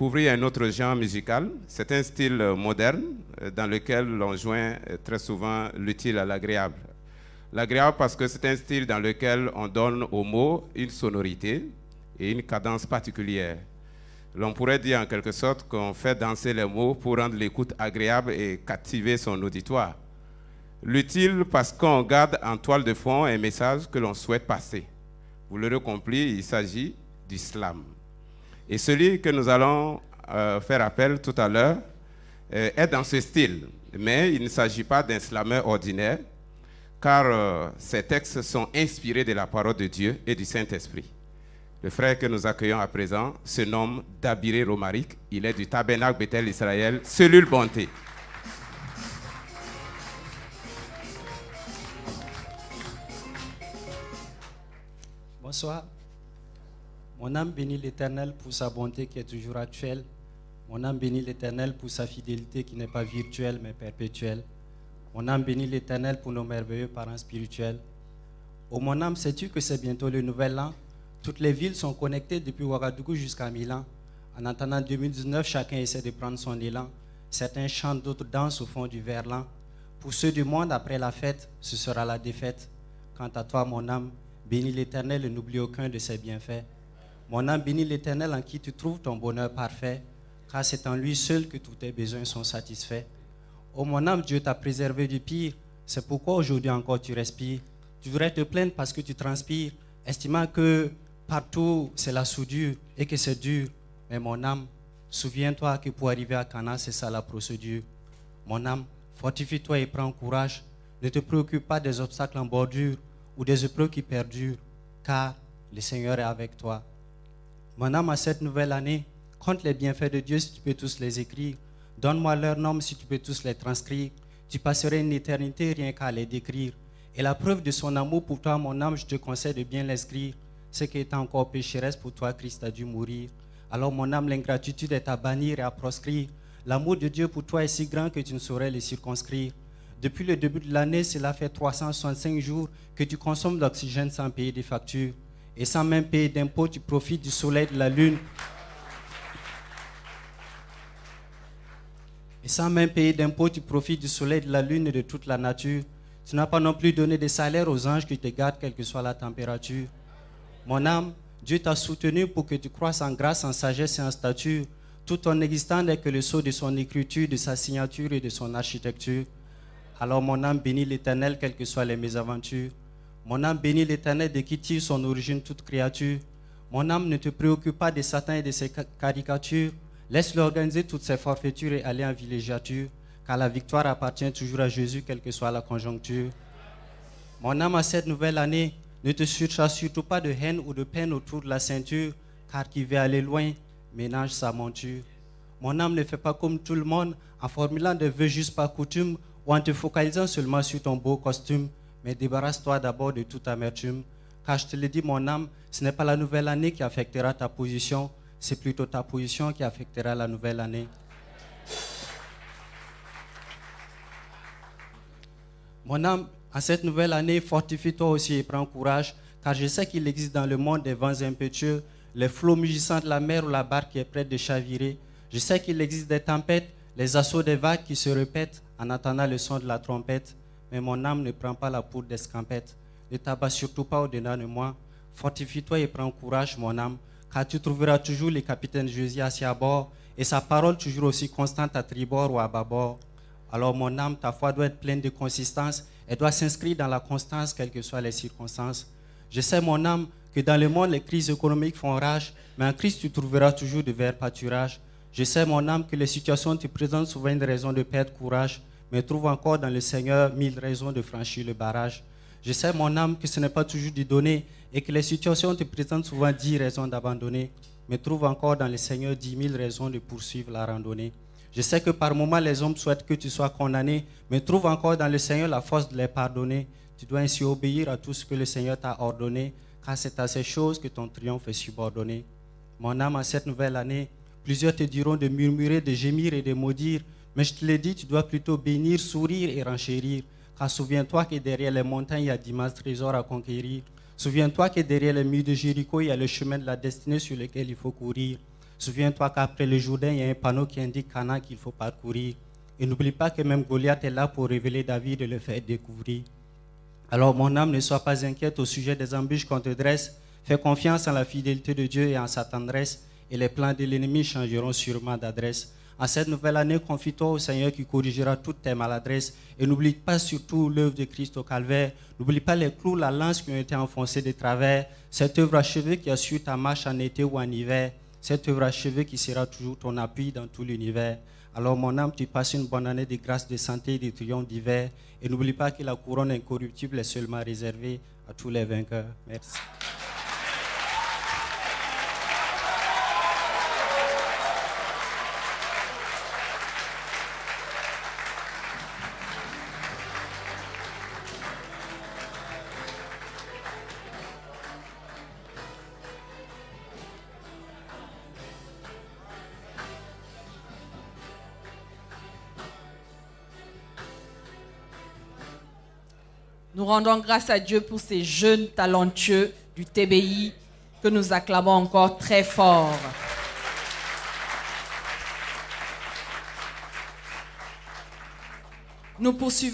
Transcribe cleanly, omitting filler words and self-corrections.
découvrir un autre genre musical. C'est un style moderne dans lequel l'on joint très souvent l'utile à l'agréable. L'agréable parce que c'est un style dans lequel on donne aux mots une sonorité et une cadence particulière. L'on pourrait dire en quelque sorte qu'on fait danser les mots pour rendre l'écoute agréable et captiver son auditoire. L'utile parce qu'on garde en toile de fond un message que l'on souhaite passer. Vous l'aurez compris, il s'agit du slam. Et celui que nous allons faire appel tout à l'heure est dans ce style. Mais il ne s'agit pas d'un slameur ordinaire, car ces textes sont inspirés de la parole de Dieu et du Saint-Esprit. Le frère que nous accueillons à présent se nomme Dabiré Romaric. Il est du Tabernacle Bethel Israël, cellule Bonté. Bonsoir. Mon âme bénit l'Éternel pour sa bonté qui est toujours actuelle. Mon âme bénit l'Éternel pour sa fidélité qui n'est pas virtuelle mais perpétuelle. Mon âme bénit l'Éternel pour nos merveilleux parents spirituels. Oh mon âme, sais-tu que c'est bientôt le nouvel an? Toutes les villes sont connectées depuis Ouagadougou jusqu'à Milan. En attendant 2019, chacun essaie de prendre son élan. Certains chantent, d'autres dansent au fond du verlan. Pour ceux du monde, après la fête, ce sera la défaite. Quant à toi, mon âme, bénis l'Éternel et n'oublie aucun de ses bienfaits. Mon âme, bénis l'Éternel en qui tu trouves ton bonheur parfait, car c'est en lui seul que tous tes besoins sont satisfaits. Oh mon âme, Dieu t'a préservé du pire, c'est pourquoi aujourd'hui encore tu respires. Tu voudrais te plaindre parce que tu transpires, estimant que partout c'est la soudure et que c'est dur. Mais mon âme, souviens-toi que pour arriver à Cana, c'est ça la procédure. Mon âme, fortifie-toi et prends courage. Ne te préoccupe pas des obstacles en bordure ou des épreuves qui perdurent, car le Seigneur est avec toi. Mon âme, à cette nouvelle année, compte les bienfaits de Dieu si tu peux tous les écrire. Donne-moi leur nom si tu peux tous les transcrire. Tu passerais une éternité rien qu'à les décrire. Et la preuve de son amour pour toi, mon âme, je te conseille de bien l'inscrire. C'est qu'étant encore pécheresse, pour toi, Christ a dû mourir. Alors mon âme, l'ingratitude est à bannir et à proscrire. L'amour de Dieu pour toi est si grand que tu ne saurais le circonscrire. Depuis le début de l'année, cela fait 365 jours que tu consommes d'oxygène sans payer des factures. Et sans même payer d'impôts, tu profites du soleil, de la lune. Et sans même payer d'impôts, tu profites du soleil, de la lune et de toute la nature. Tu n'as pas non plus donné de salaire aux anges qui te gardent, quelle que soit la température. Mon âme, Dieu t'a soutenu pour que tu croisses en grâce, en sagesse et en stature. Tout ton existant n'est que le sceau de son écriture, de sa signature et de son architecture. Alors mon âme bénit l'Éternel, quelles que soient les mésaventures. Mon âme bénit l'Éternel de qui tire son origine toute créature. Mon âme, ne te préoccupe pas de Satan et de ses caricatures. Laisse-le organiser toutes ses forfaitures et aller en villégiature, car la victoire appartient toujours à Jésus, quelle que soit la conjoncture. Mon âme, à cette nouvelle année, ne te surcharge surtout pas de haine ou de peine autour de la ceinture, car qui veut aller loin ménage sa monture. Mon âme, ne fait pas comme tout le monde, en formulant des vœux juste par coutume, ou en te focalisant seulement sur ton beau costume, mais débarrasse-toi d'abord de toute amertume. Car je te le dis, mon âme, ce n'est pas la nouvelle année qui affectera ta position, c'est plutôt ta position qui affectera la nouvelle année. Mon âme, en cette nouvelle année, fortifie-toi aussi et prends courage, car je sais qu'il existe dans le monde des vents impétueux, les flots mugissants de la mer ou la barque qui est prête de chavirer. Je sais qu'il existe des tempêtes, les assauts des vagues qui se répètent en attendant le son de la trompette. Mais mon âme ne prend pas la poudre d'escampette. Ne t'abat surtout pas au-dedans de moi. Fortifie-toi et prends courage, mon âme, car tu trouveras toujours le capitaine Josué assis à bord et sa parole toujours aussi constante à tribord ou à bâbord. Alors mon âme, ta foi doit être pleine de consistance et doit s'inscrire dans la constance, quelles que soient les circonstances. Je sais, mon âme, que dans le monde, les crises économiques font rage, mais en Christ, tu trouveras toujours de verts pâturages. Je sais, mon âme, que les situations te présentent souvent une raison de perdre courage, mais trouve encore dans le Seigneur 1000 raisons de franchir le barrage. Je sais, mon âme, que ce n'est pas toujours du donner et que les situations te présentent souvent 10 raisons d'abandonner, mais trouve encore dans le Seigneur 10 000 raisons de poursuivre la randonnée. Je sais que par moments, les hommes souhaitent que tu sois condamné, mais trouve encore dans le Seigneur la force de les pardonner. Tu dois ainsi obéir à tout ce que le Seigneur t'a ordonné, car c'est à ces choses que ton triomphe est subordonné. Mon âme, à cette nouvelle année, plusieurs te diront de murmurer, de gémir et de maudire, mais je te l'ai dit, tu dois plutôt bénir, sourire et renchérir, car souviens-toi que derrière les montagnes, il y a d'immenses trésors à conquérir. Souviens-toi que derrière les murs de Jéricho, il y a le chemin de la destinée sur lequel il faut courir. Souviens-toi qu'après le Jourdain, il y a un panneau qui indique Canaan qu'il faut parcourir. Et n'oublie pas que même Goliath est là pour révéler David et le faire découvrir. Alors mon âme, ne sois pas inquiète au sujet des embûches qu'on te dresse. Fais confiance en la fidélité de Dieu et en sa tendresse, et les plans de l'ennemi changeront sûrement d'adresse. En cette nouvelle année, confie-toi au Seigneur qui corrigera toutes tes maladresses. Et n'oublie pas surtout l'œuvre de Christ au calvaire. N'oublie pas les clous, la lance qui ont été enfoncés de travers. Cette œuvre achevée qui assure ta marche en été ou en hiver. Cette œuvre achevée qui sera toujours ton appui dans tout l'univers. Alors mon âme, tu passes une bonne année de grâce, de santé et de triomphe divers. Et n'oublie pas que la couronne incorruptible est seulement réservée à tous les vainqueurs. Merci. Nous rendons grâce à Dieu pour ces jeunes talentueux du TBI que nous acclamons encore très fort. Nous poursuivons.